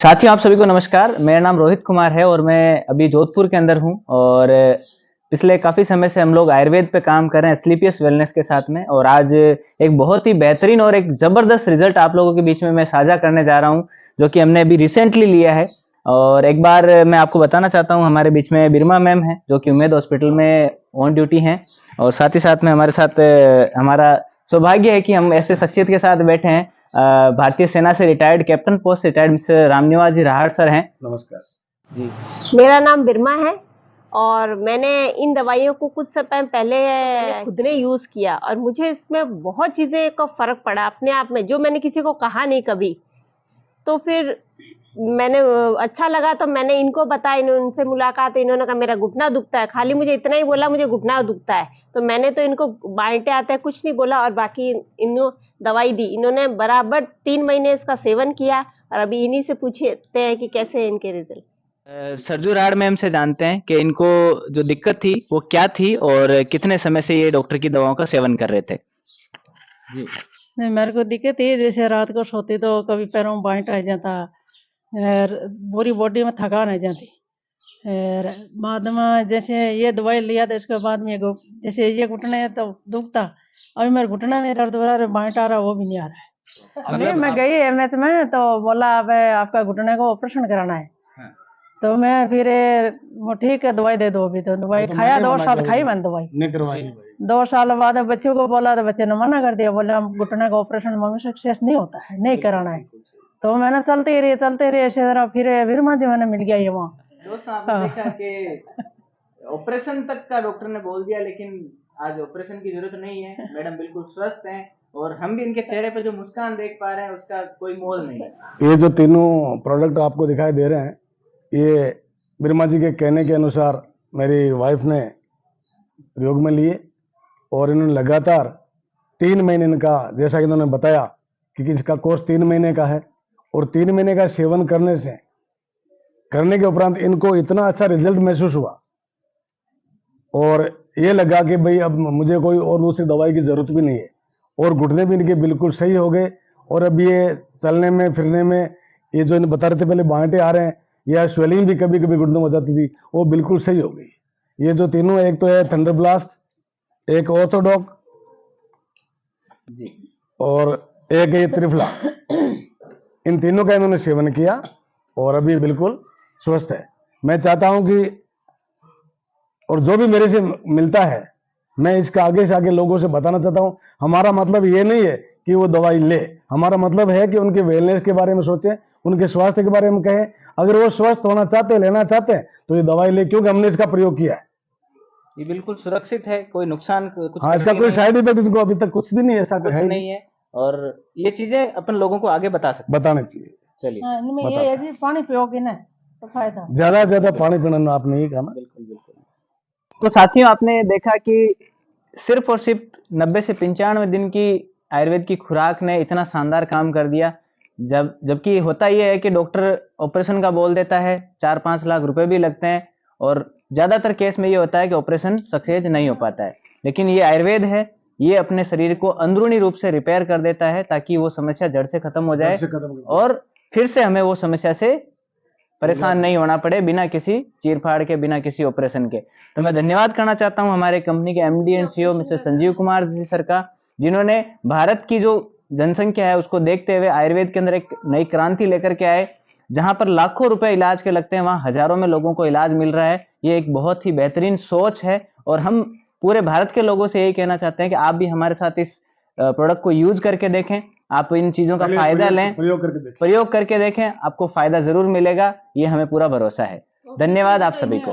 साथियों, आप सभी को नमस्कार। मेरा नाम रोहित कुमार है और मैं अभी जोधपुर के अंदर हूं और पिछले काफ़ी समय से हम लोग आयुर्वेद पे काम कर रहे हैं स्लीपियस वेलनेस के साथ में। और आज एक बहुत ही बेहतरीन और एक ज़बरदस्त रिजल्ट आप लोगों के बीच में मैं साझा करने जा रहा हूं, जो कि हमने अभी रिसेंटली लिया है। और एक बार मैं आपको बताना चाहता हूँ, हमारे बीच में बिरमा मैम है जो कि उम्मेद हॉस्पिटल में ऑन ड्यूटी हैं। और साथ ही साथ में हमारे साथ हमारा सौभाग्य है कि हम ऐसे शख्सियत के साथ बैठे हैं। भारतीय सेना से retired captain post retired mister Ramniwas ji Rahar sir हैं। नमस्कार जी। मेरा नाम बिरमा है और मैंने इन दवाइयों को कुछ समय पहले खुद ने यूज़ किया और मुझे इसमें बहुत चीज़ें का फ़र्क पड़ा अपने आप में, जो मैंने किसी को कहा नहीं कभी। तो फिर मैंने अच्छा लगा तो मैंने इनको बताया, उनसे मुलाकात, इन्होंने कहा मेरा घुटना दुखता है, खाली मुझे इतना ही बोला मुझे घुटना दुखता है। तो मैंने तो इनको बांटे आते हैं कुछ नहीं बोला और बाकी इन्होंने दवाई दी। इन्होंने बराबर 3 महीने इसका सेवन किया और अभी इन्हीं से पूछते हैं कि कैसे हैं इनके रिजल्ट। सरजू राड़ मैम से जानते हैं कि इनको जो दिक्कत थी वो क्या थी और कितने समय से ये डॉक्टर की दवाओं का सेवन कर रहे थे। जी। नहीं, मेरे को दिक्कत ये जैसे रात को सोती तो कभी पैरों में बांट आ जाता और पूरी बॉडी में थकान आ जाती। और बाद में जैसे ये दवाई लिया तो इसके बाद में जैसे ये घुटने है तो दुखता, अभी मेरे घुटना नहीं दर्द हो रहा, बांट आ रहा वो भी नहीं आ रहा है। अभी मैं गई एमएच में तो बोला अब आपका घुटने को ऑपरेशन कराना है। तो मैं फिर वो ठीक है दवाई दे दो। अभी तो दवाई खाया 2 साल खाई मैंने दवाई नहीं करवाई 2 साल बाद बच्चों को बोला तो बच्चे ने मना कर दिया, बोले हम घुटने का ऑपरेशन मम्मी सक्सेस नहीं होता है, नहीं कराना है। तो मैंने चलते रही ऐसे तरह फिर माजी मैंने मिल गया ये वहाँ। दोस्तों, आपने देखा कि ऑपरेशन तक का डॉक्टर ने बोल दिया, लेकिन आज ऑपरेशन की जरूरत नहीं है। मैडम बिल्कुल स्वस्थ हैं और हम भी इनके चेहरे पे जो मुस्कान देख पा रहे हैं उसका कोई मोल नहीं है। ये जो तीनों प्रोडक्ट आपको दिखाई दे रहे हैं, ये बिरमा जी के कहने के अनुसार मेरी वाइफ ने प्रयोग में लिए और इन्होंने लगातार 3 महीने इनका, जैसा कि इन्होंने बताया कि इसका कोर्स 3 महीने का है और 3 महीने का सेवन करने के उपरांत इनको इतना अच्छा रिजल्ट महसूस हुआ और ये लगा कि भाई अब मुझे कोई और दूसरी दवाई की जरूरत भी नहीं है। और घुटने भी इनके बिल्कुल सही हो गए और अब ये चलने में फिरने में, ये जो इन्हें बता रहे थे पहले बांटे आ रहे हैं या स्वेलिंग भी कभी कभी घुटनों में हो जाती थी, वो बिल्कुल सही हो गई। ये जो तीनों, एक तो है थंडर ब्लास्ट, एक ऑर्थोडॉक जी और एक ये त्रिफला, इन तीनों का इन्होंने सेवन किया और अभी बिल्कुल स्वस्थ है। मैं चाहता हूं कि और जो भी मेरे से मिलता है मैं इसका आगे से आगे लोगों से बताना चाहता हूं। हमारा मतलब ये नहीं है कि वो दवाई ले, हमारा मतलब है कि उनके वेलनेस के बारे में सोचें, उनके स्वास्थ्य के बारे में कहें। अगर वो स्वस्थ होना चाहते हैं, लेना चाहते हैं तो ये दवाई ले, क्योंकि हमने इसका प्रयोग किया है। ये बिल्कुल सुरक्षित है, कोई नुकसान कुछ हाँ, इसका कोई साइड इफेक्ट इनको अभी तक कुछ भी नहीं, ऐसा कुछ नहीं है। और ये चीजें अपन लोगों को आगे बताना चाहिए। चलिए, ये यदि पानी पियोगे ना तो फायदा, ज्यादा से ज्यादा पानी पीना आपने ये कहा ना। बिल्कुल बिल्कुल। तो साथियों, आपने देखा कि सिर्फ और सिर्फ 90 से 95 दिन की आयुर्वेद की खुराक ने इतना शानदार काम कर दिया। जबकि होता यह है कि डॉक्टर ऑपरेशन का बोल देता है, 4-5 लाख रुपए भी लगते हैं और ज्यादातर केस में ये होता है कि ऑपरेशन सक्सेस नहीं हो पाता है। लेकिन ये आयुर्वेद है, ये अपने शरीर को अंदरूनी रूप से रिपेयर कर देता है ताकि वो समस्या जड़ से खत्म हो जाए और फिर से हमें वो समस्या से परेशान नहीं होना पड़े, बिना किसी चीरफाड़ के, बिना किसी ऑपरेशन के। तो मैं धन्यवाद करना चाहता हूं हमारे कंपनी के MD and CEO mister Sanjeev Kumar ji sir का, जिन्होंने भारत की जो जनसंख्या है उसको देखते हुए आयुर्वेद के अंदर एक नई क्रांति लेकर के आए। जहां पर लाखों रुपए इलाज के लगते हैं, वहां हजारों में लोगों को इलाज मिल रहा है। ये एक बहुत ही बेहतरीन सोच है और हम पूरे भारत के लोगों से यही कहना चाहते हैं कि आप भी हमारे साथ इस प्रोडक्ट को यूज करके देखें, आप इन चीजों का फायदा लें, प्रयोग करके देखें, आपको फायदा जरूर मिलेगा, ये हमें पूरा भरोसा है। धन्यवाद आप सभी को।